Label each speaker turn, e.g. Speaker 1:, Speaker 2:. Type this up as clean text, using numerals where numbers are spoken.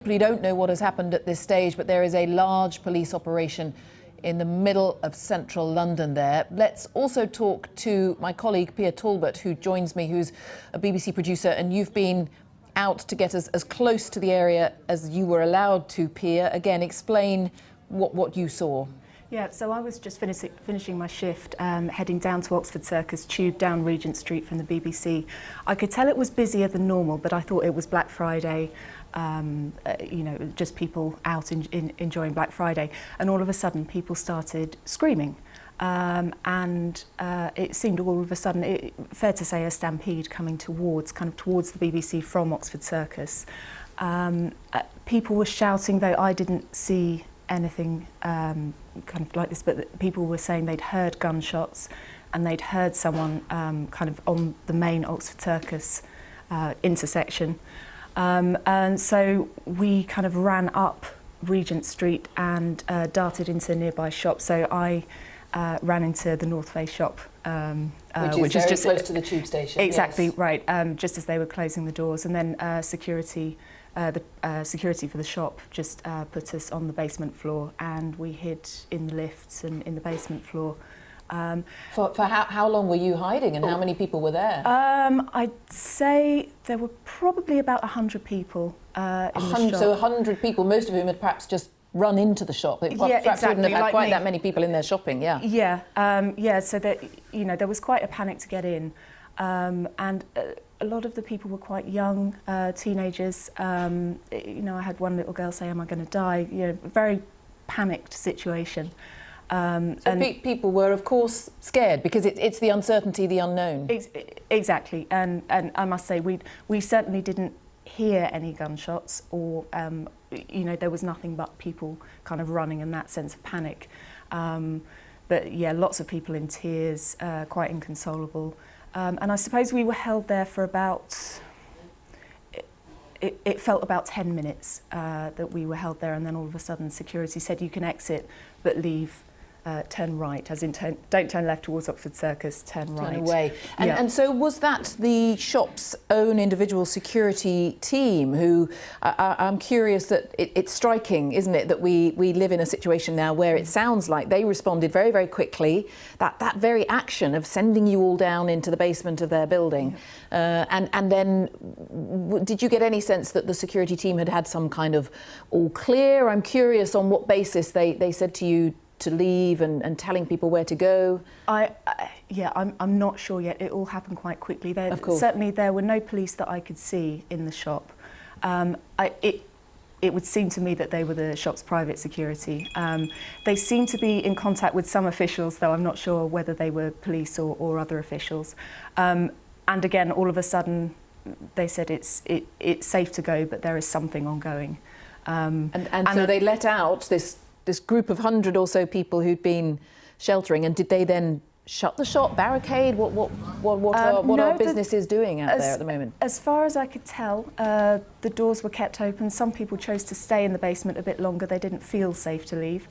Speaker 1: We don't know what has happened at this stage, but there is a large police operation in the middle of central London there. Let's also talk to my colleague Pia Talbot, who joins me, who's a BBC producer, and you've been out to get us as close to the area as you were allowed to, Pia. Again, explain what you saw.
Speaker 2: Yeah, so I was just finishing my shift, heading down to Oxford Circus Tube, down Regent Street from the BBC. I could tell it was busier than normal, but I thought it was Black Friday, you know, just people out enjoying Black Friday. And all of a sudden, people started screaming. It seemed all of a sudden, fair to say, a stampede coming towards the BBC from Oxford Circus. People were shouting, though I didn't see anything kind of like this, but people were saying they'd heard gunshots and they'd heard someone kind of on the main Oxford Circus intersection. And so we kind of ran up Regent Street and darted into a nearby shop. So I ran into the North Face shop,
Speaker 1: which is just close to the tube station.
Speaker 2: Exactly,
Speaker 1: yes.
Speaker 2: Right, just as they were closing the doors. And then security for the shop just put us on the basement floor, and we hid in the lifts and in the basement floor.
Speaker 1: For how long were you hiding, and how many people were there?
Speaker 2: I'd say there were probably about 100 people in the shop.
Speaker 1: So 100 people, most of whom had perhaps just run into the shop. Perhaps
Speaker 2: exactly.
Speaker 1: Wouldn't have had quite that many people in there shopping. Yeah.
Speaker 2: Yeah. So that, you know, there was quite a panic to get in, and a lot of the people were quite young, teenagers. You know, I had one little girl say, "Am I going to die?" You know, very panicked situation.
Speaker 1: So people were, of course, scared because it's the uncertainty, the unknown.
Speaker 2: Exactly, and I must say we certainly didn't hear any gunshots, or you know, there was nothing but people kind of running and that sense of panic. But yeah, lots of people in tears, quite inconsolable. And I suppose we were held there for about, it felt about 10 minutes that we were held there, and then all of a sudden security said, "You can exit, but leave, turn right," as in don't turn left towards Oxford Circus, turn right.
Speaker 1: Turn away. And so was that the shop's own individual security team who, I'm curious that it's striking, isn't it, that we live in a situation now where it sounds like they responded very, very quickly, that very action of sending you all down into the basement of their building. And then did you get any sense that the security team had some kind of all clear? I'm curious on what basis they said to you to leave and telling people where to go. I'm not sure yet. It all happened quite quickly. Of course.
Speaker 2: Certainly there were no police that I could see in the shop. It would seem to me that they were the shop's private security. They seemed to be in contact with some officials, though I'm not sure whether they were police or other officials. And again, all of a sudden, they said it's safe to go, but there is something ongoing.
Speaker 1: And so they let out this group of 100 or so people who'd been sheltering, and did they then shut the shop, barricade? What are businesses doing out there at the moment?
Speaker 2: As far as I could tell, the doors were kept open. Some people chose to stay in the basement a bit longer. They didn't feel safe to leave.